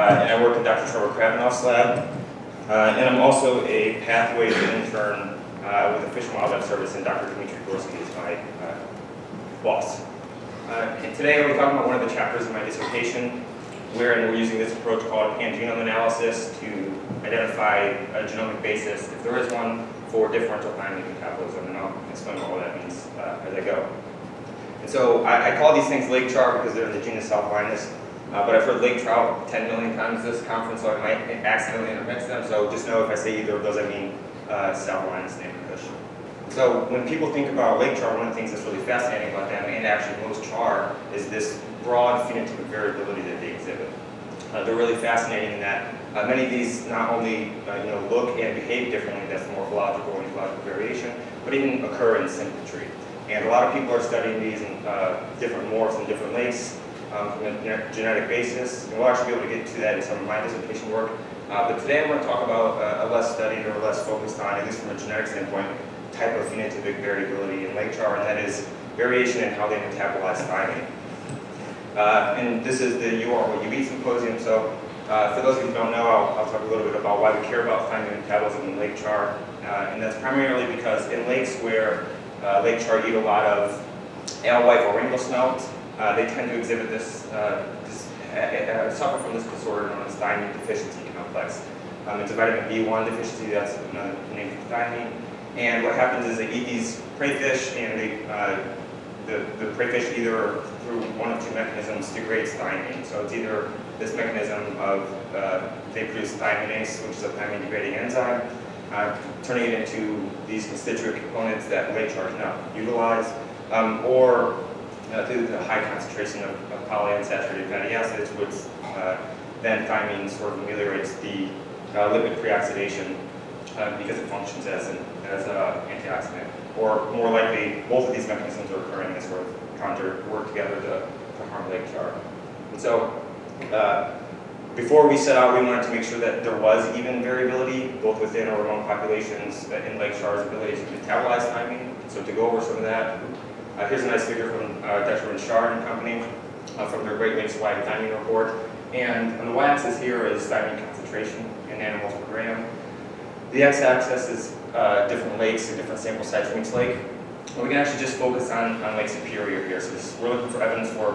and I work in Dr. Charr lab. And I'm also a pathways intern with the Fish and Wildlife Service, and Dr. Dimitri Gorski is my boss. And today I'll be talking about one of the chapters of my dissertation, wherein we're using this approach called pangenome analysis to identify a genomic basis, if there is one, for differential thiamine metabolism, and I'll explain what all that means as I go. And so I call these things lake char because they're in the genus Salvelinus, but I've heard lake trout 10 million times this conference, so I might accidentally intermix them, so just know if I say either of those, I mean Salvelinus namaycush. So when people think about lake char, one of the things that's really fascinating about them, and actually most char, is this broad phenotypic variability that they exhibit. They're really fascinating in that many of these not only look and behave differently, that's the morphological and ecological variation, but even occur in symmetry. And a lot of people are studying these in different morphs in different lakes from a genetic basis, and we'll actually be able to get to that in some of my dissertation work. But today I'm going to talk about a less studied or less focused on, at least from a genetic standpoint, type of phenotypic variability in lake char, and that is variation in how they metabolize thiamine. And this is the You Are What You Eat symposium, so for those of you who don't know, I'll talk a little bit about why we care about thiamine metabolism in lake char, and that's primarily because in lakes where lake char eat a lot of alewife or rainbow smelt, they tend to exhibit this, suffer from this disorder known as thiamine deficiency complex. It's a vitamin B1 deficiency, that's another name for thiamine. And what happens is they eat these prey fish, and the prey fish either through one of two mechanisms degrades thiamine. So it's either this mechanism of they produce thiaminase, which is a thiamine degrading enzyme, turning it into these constituent components that lake char cannot utilize, or through the high concentration of polyunsaturated fatty acids, which then thiamine sort of ameliorates the lipid preoxidation because it functions as an antioxidant. Or more likely, both of these mechanisms are occurring as sort of work together to harm lake char. And so, before we set out, we wanted to make sure that there was even variability, both within or among populations in lake char's ability to metabolize thiamine. So to go over some of that, here's a nice figure from Dr. Charr and company from their Great Lakes Wide Thiamine report. And on the y-axis here is thiamine concentration in nanomole per gram. The x-axis is different lakes and different sample size from each lake. And we can actually just focus on Lake Superior here. So we're looking for evidence for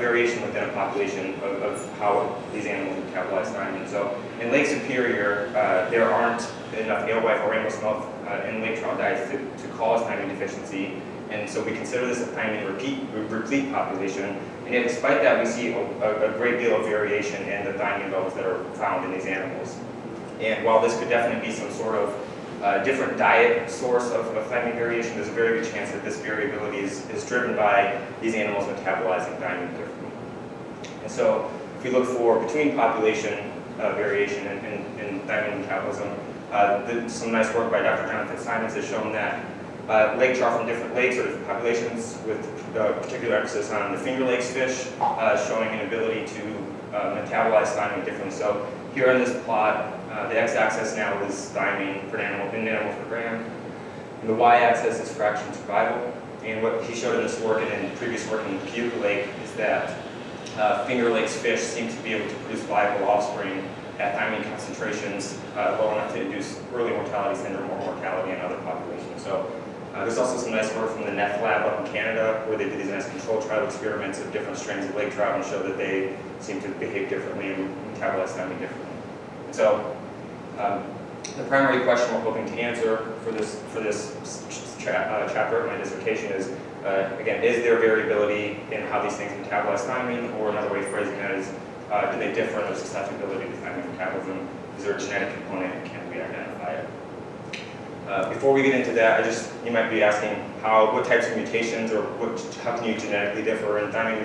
variation within a population of how these animals metabolize thiamine. So in Lake Superior, there aren't enough alewife or rainbow smelt in lake trout diets to cause thiamine deficiency. And so we consider this a thiamine replete population. And yet despite that, we see a great deal of variation in the thiamine levels that are found in these animals. And while this could definitely be some sort of different diet source of thiamine variation, there's a very good chance that this variability is driven by these animals metabolizing thiamine differently. And so if we look for between population variation in thiamine metabolism, some nice work by Dr. Jonathan Simons has shown that lake char from different lakes or different populations, with particular emphasis on the Finger Lakes fish, showing an ability to metabolize thiamine differently. So here on this plot, the x-axis now is thiamine per nanomoles per gram, and the y-axis is fraction survival. And what he showed in this work and in previous work in Cayuga Lake is that Finger Lakes fish seem to be able to produce viable offspring at thiamine concentrations low enough to induce early mortality syndrome or mortality in other populations. So there's also some nice work from the NEF lab up in Canada, where they did these nice control trial experiments of different strains of lake trout and showed that they seem to behave differently and metabolize thiamine differently. So the primary question we're hoping to answer for this chapter of my dissertation is, again, is there variability in how these things metabolize thiamine, or another way of phrasing that is, do they differ in their susceptibility to thiamine metabolism? Is there a genetic component, and can we identify it? Before we get into that, you might be asking what types of mutations or how can you genetically differ in thiamine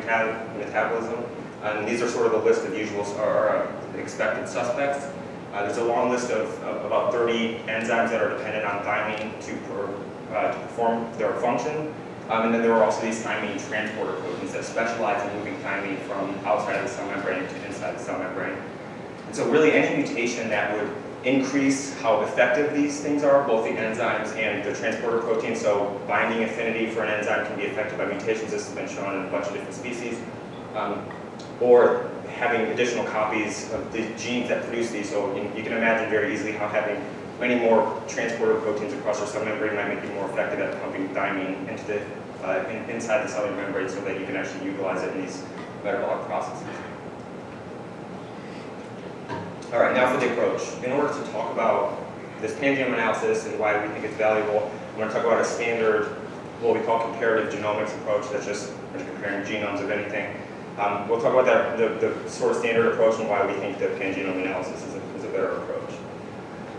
metabolism? And these are sort of the list of usual or expected suspects. There's a long list of about 30 enzymes that are dependent on thiamine to perform their function. And then there are also these thiamine transporter proteins that specialize in moving thiamine from outside of the cell membrane to inside the cell membrane. And so really any mutation that would increase how effective these things are, both the enzymes and the transporter proteins. So binding affinity for an enzyme can be affected by mutations. This has been shown in a bunch of different species. Or having additional copies of the genes that produce these. So you can imagine very easily how having many more transporter proteins across your cell membrane might make you more effective at pumping thiamine into the, inside the cellular membrane so that you can actually utilize it in these metabolic processes. All right, now for the approach. In order to talk about this pangenome analysis and why we think it's valuable, I'm going to talk about a standard, what we call comparative genomics approach. That's just comparing genomes of anything. We'll talk about the sort of standard approach and why we think that pangenome analysis is a better approach.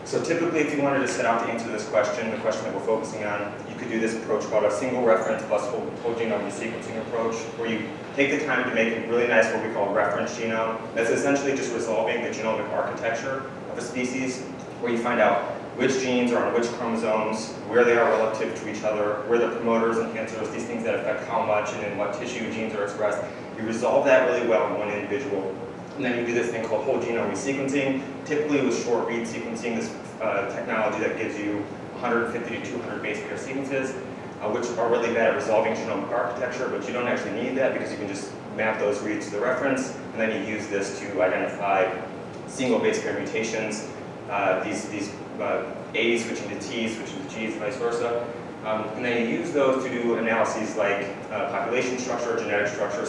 So typically, if you wanted to set out to answer this question, the question that we're focusing on, you could do this approach called a single reference plus whole genome resequencing approach, where you take the time to make a really nice, what we call reference genome. That's essentially just resolving the genomic architecture of a species, where you find out which genes are on which chromosomes, where they are relative to each other, where the promoters, enhancers, these things that affect how much and in what tissue genes are expressed. You resolve that really well in one individual. And then you do this thing called whole genome resequencing, typically with short read sequencing, this technology that gives you 150 to 200 base pair sequences, which are really bad at resolving genomic architecture, but you don't actually need that because you can just map those reads to the reference, and then you use this to identify single base pair mutations, these A's switching to T's, switching to G's, vice versa. And then you use those to do analyses like population structure, genetic structure,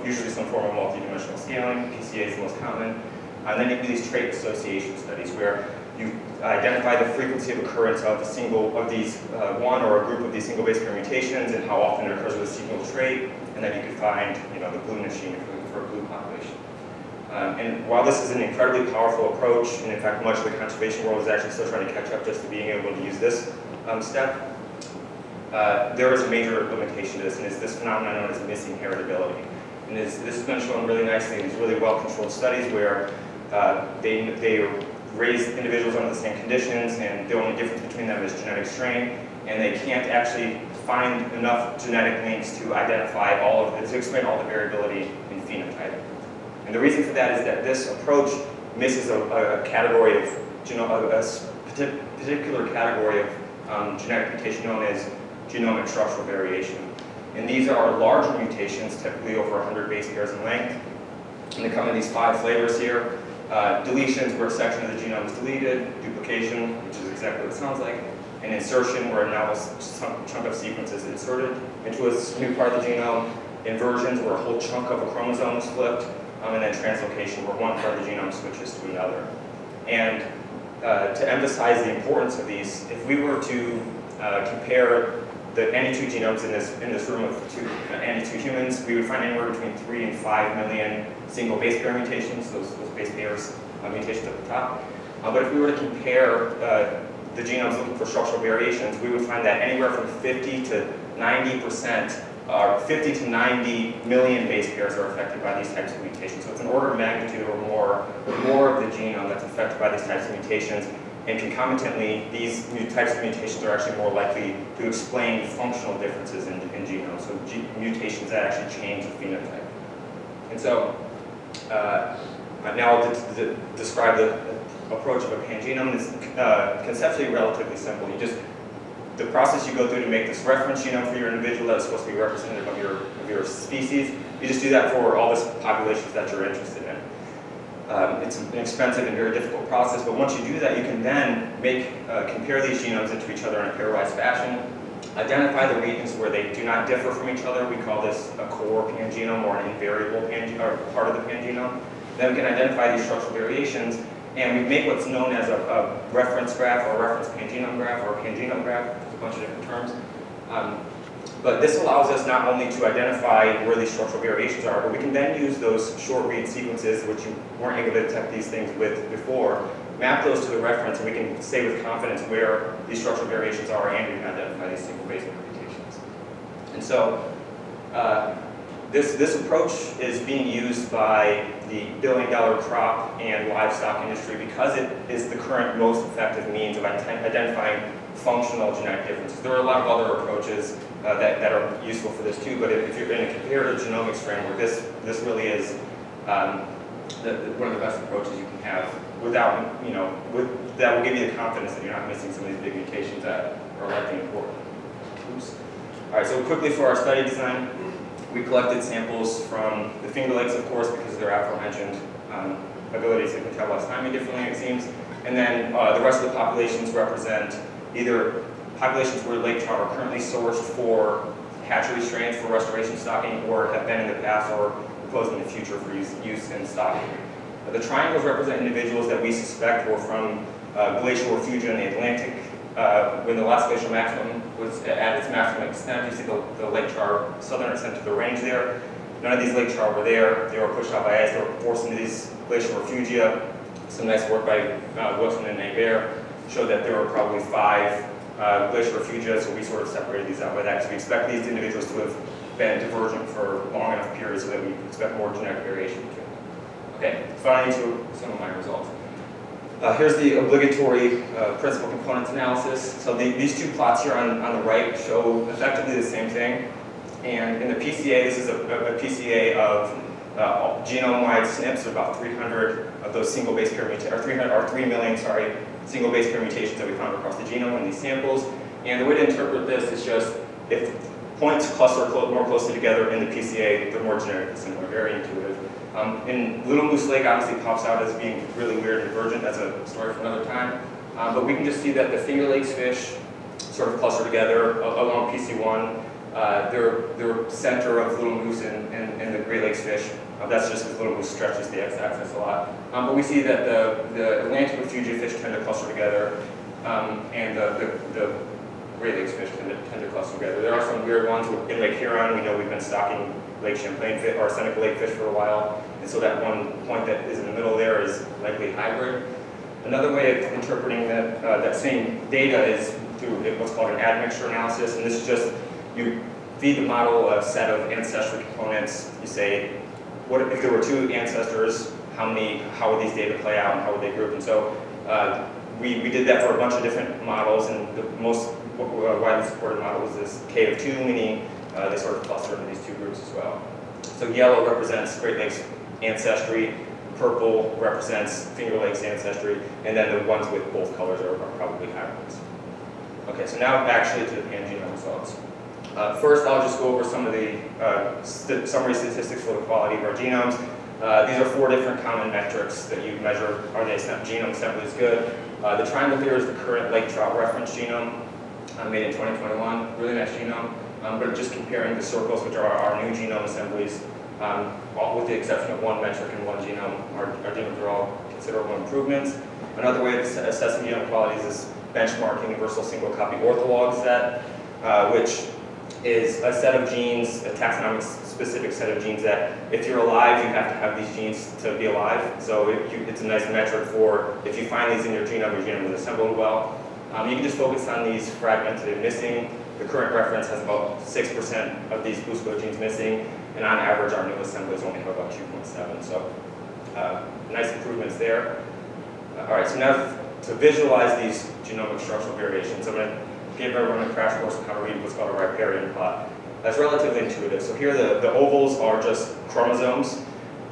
usually some form of multidimensional scaling. PCA is the most common. And then you do these trait association studies where you identify the frequency of occurrence of one or a group of these single base pair mutations and how often it occurs with a single trait. And then you can find the blue machine if you're looking for a blue population. And while this is an incredibly powerful approach, and in fact much of the conservation world is actually still trying to catch up just to being able to use this step, there is a major limitation to this, and it's this phenomenon known as missing heritability. And this has been shown really nicely in these really well-controlled studies where they raise individuals under the same conditions, and the only difference between them is genetic strain, and they can't actually find enough genetic links to identify to explain all the variability in phenotype. And the reason for that is that this approach misses a category of, a particular category of genetic mutation known as genomic structural variation. And these are larger mutations, typically over 100 base pairs in length. And they come in these 5 flavors here. Deletions, where a section of the genome is deleted. Duplication, which is exactly what it sounds like. And insertion, where a novel chunk of sequence is inserted into a new part of the genome. Inversions, where a whole chunk of a chromosome is flipped. And then translocation, where one part of the genome switches to another. And to emphasize the importance of these, if we were to compare any two genomes in this room of any two humans, we would find anywhere between 3 and 5 million single base pair mutations, those base pairs mutations at the top. But if we were to compare the genomes looking for structural variations, we would find that anywhere from 50 to 90%, or 50 to 90 million base pairs are affected by these types of mutations. So it's an order of magnitude or more of the genome that's affected by these types of mutations. And concomitantly, these new types of mutations are actually more likely to explain functional differences in genomes, so mutations that actually change the phenotype. And so now I'll describe the approach of a pangenome. It's conceptually relatively simple. The process you go through to make this reference genome for your individual that is supposed to be representative of your species, you just do that for all the populations that you're interested in. It's an expensive and very difficult process, but once you do that, you can then compare these genomes into each other in a pairwise fashion, identify the regions where they do not differ from each other. We call this a core pangenome or an invariable or part of the pangenome. Then we can identify these structural variations, and we make what's known as a reference graph or a reference pangenome graph or a pangenome graph. There's a bunch of different terms. But this allows us not only to identify where these structural variations are, but we can then use those short read sequences, which you weren't able to detect these things with before, map those to the reference, and we can say with confidence where these structural variations are, and we can identify these single base pair mutations. And so this approach is being used by the billion-dollar crop and livestock industry because it is the current most effective means of identifying functional genetic differences. There are a lot of other approaches that are useful for this too, but if you're in a comparative genomics framework, this really is one of the best approaches you can have without, that will give you the confidence that you're not missing some of these big mutations that are likely important. Oops. All right, so quickly for our study design, We collected samples from the Finger Lakes, of course, because of their aforementioned ability to metabolize thiamine differently, it seems. And then the rest of the populations represent either populations where lake trout are currently sourced for hatchery strains for restoration stocking, or have been in the past or proposed in the future for use in stocking. The triangles represent individuals that we suspect were from glacial refugia in the Atlantic. When the last glacial maximum was at its maximum extent, you see the lake Charr southern extent of the range there. None of these lake Charr were there. They were pushed out by ice. They were forced into these glacial refugia. Some nice work by Wilson and Naybert showed that there were probably 5 glacial refugia, so we sort of separated these out by that, because we expect these individuals to have been divergent for long enough periods so that we expect more genetic variation between them. Okay, finally to some of my results. Here's the obligatory principal components analysis. So these two plots here on the right show effectively the same thing. And in the PCA, this is a PCA of genome-wide SNPs, about 300 of those single base pair mutations, or 3 million, sorry, single base pair mutations that we found across the genome in these samples. And the way to interpret this is just if points cluster more closely together in the PCA, they're more genetically similar, very intuitive. In Little Moose Lake obviously pops out as being really weird and divergent. That's a story for another time. But we can just see that the Finger Lakes fish sort of cluster together along PC1. They're center of Little Moose and the Great Lakes fish. That's just because Little Moose stretches the x-axis a lot. But we see that the Atlantic refugia fish tend to cluster together, and the Great Lakes fish tend to cluster together. There are some weird ones. In Lake Huron, we know we've been stocking Lake Champlain fish, or Seneca Lake fish for a while, and so that one point that is in the middle there is likely hybrid. Another way of interpreting that same data is through what's called an admixture analysis, and this is just, you feed the model a set of ancestry components. You say, what if there were 2 ancestors, how would these data play out and how would they group? And so we did that for a bunch of different models, and the most widely supported model is this K of 2, meaning they sort of cluster into these 2 groups as well. So yellow represents Great Lakes ancestry, purple represents Finger Lakes ancestry, and then the ones with both colors are probably hybrids. Okay, so now actually to the pangenome results. First, I'll just go over some of the summary statistics for the quality of our genomes. These are 4 different common metrics that you measure. Are they genome assembly is good? The triangle here is the current lake trout reference genome, made in 2021. Really nice genome. But just comparing the circles, which are our new genome assemblies, all with the exception of 1 metric and 1 genome, our genomes are all considerable improvements. Another way of assessing genome quality is this benchmarking universal single copy ortholog set, which is a set of genes, a taxonomic specific set of genes that if you're alive, you have to have these genes to be alive. So it's a nice metric for if you find these in your genome is assembled well. You can just focus on these fragmented and missing. The current reference has about 6% of these BOOSCO genes missing, and on average, our new assemblies only have about 2.7. So nice improvements there. All right, so now to visualize these genomic structural variations, I'm going to give everyone a crash course on how to read what's called a riparian plot. That's relatively intuitive. So here the ovals are just chromosomes,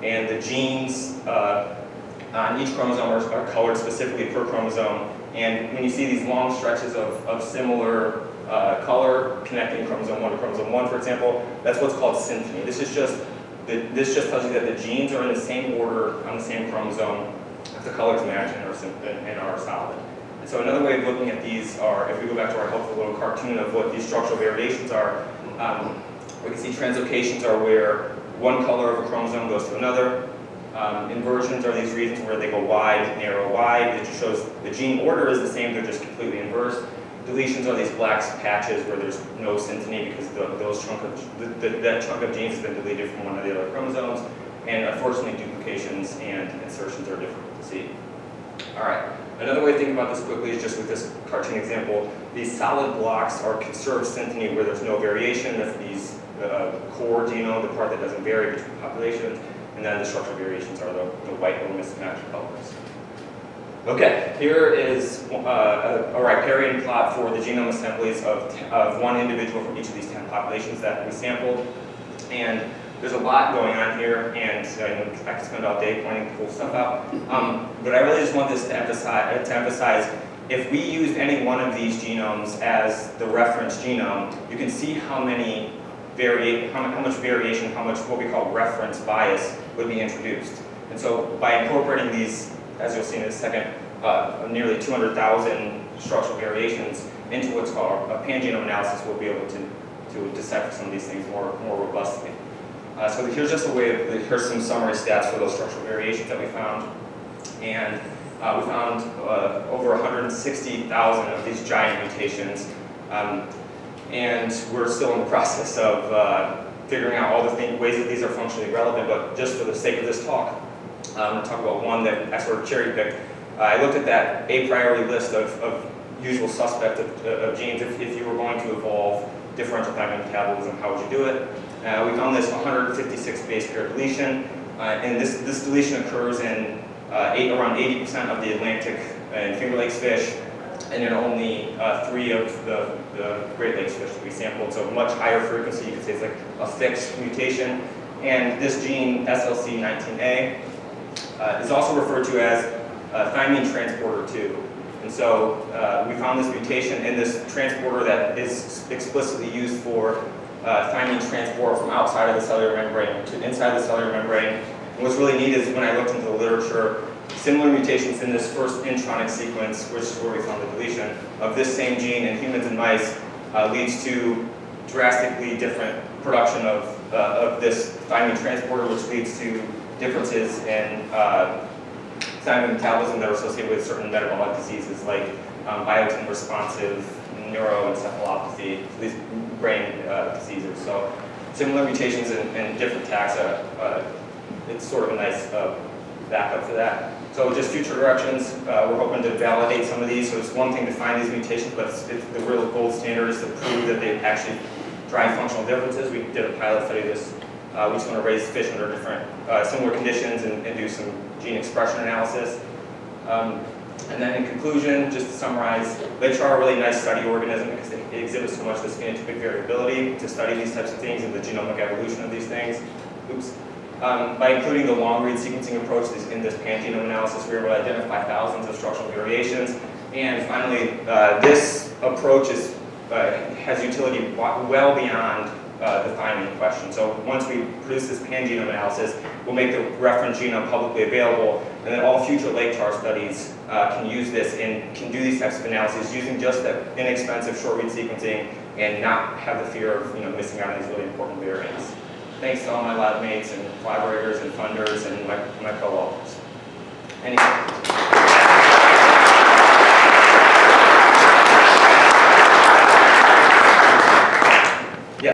and the genes on each chromosome are colored specifically per chromosome. And when you see these long stretches of similar color connecting chromosome 1 to chromosome 1, for example, that's what's called symphony. This just tells you that the genes are in the same order on the same chromosome if the colors match and are solid. And so another way of looking at these are, if we go back to our helpful little cartoon of what these structural variations are, we can see translocations are where one color of a chromosome goes to another. Inversions are these regions where they go wide, narrow, wide. It just shows the gene order is the same, they're just completely inverse. Deletions are these black patches where there's no synteny because that chunk of genes has been deleted from one of the other chromosomes. And unfortunately, duplications and insertions are difficult to see. All right. Another way to think about this quickly is just with this cartoon example. These solid blocks are conserved synteny where there's no variation. That's these core genome, the part that doesn't vary between populations. And then the structural variations are the white or mismatched colors. Okay, here is a riparian plot for the genome assemblies of 1 individual from each of these 10 populations that we sampled. And there's a lot going on here, and I could spend all day pointing cool stuff out. But I really just want this to emphasize, if we used any one of these genomes as the reference genome, you can see how many how much variation, how much what we call reference bias would be introduced. And so by incorporating these, as you'll see in a second, nearly 200,000 structural variations into what's called a pangenome analysis, we'll be able to decipher some of these things more robustly. So here's just here's some summary stats for those structural variations that we found. And we found over 160,000 of these giant mutations. And we're still in the process of figuring out all the ways that these are functionally relevant, but just for the sake of this talk, I'm going to talk about one that I sort of cherry-picked. I looked at that a priori list of usual suspect of genes. If you were going to evolve differential thymine metabolism, how would you do it? We found this 156 base pair deletion, and this deletion occurs in around 80% of the Atlantic and Finger Lakes fish, and in only 3 of the Great Lakes fish that we sampled, so much higher frequency. You could say it's like a fixed mutation. And this gene, SLC19A, is also referred to as thymine transporter 2. And so we found this mutation in this transporter that is explicitly used for thymine transport from outside of the cellular membrane to inside the cellular membrane. And what's really neat is when I looked into the literature, similar mutations in this first intronic sequence, which is where we found the deletion, of this same gene in humans and mice leads to drastically different production of this thymine transporter, which leads to differences in thymine metabolism that are associated with certain metabolic diseases like biotin responsive neuroencephalopathy, these brain diseases. So similar mutations in different taxa, it's sort of a nice backup for that. So just future directions, we're hoping to validate some of these. So it's one thing to find these mutations, but the real gold standard is to prove that they actually drive functional differences. We did a pilot study of this. We just want to raise fish under different similar conditions and do some gene expression analysis. And then in conclusion, just to summarize, Charr are a really nice study organism because they exhibit so much of this phenotypic variability to study these types of things and the genomic evolution of these things. Oops. By including the long-read sequencing approach in this pangenome analysis, we were able to identify thousands of structural variations. And finally, this approach has utility well beyond the thymine question. So once we produce this pangenome analysis, we'll make the reference genome publicly available, and then all future Charr studies can use this and can do these types of analyses using just that inexpensive short-read sequencing and not have the fear of missing out on these really important variants. Thanks to all my lab mates and collaborators and funders and my co-authors. Anything?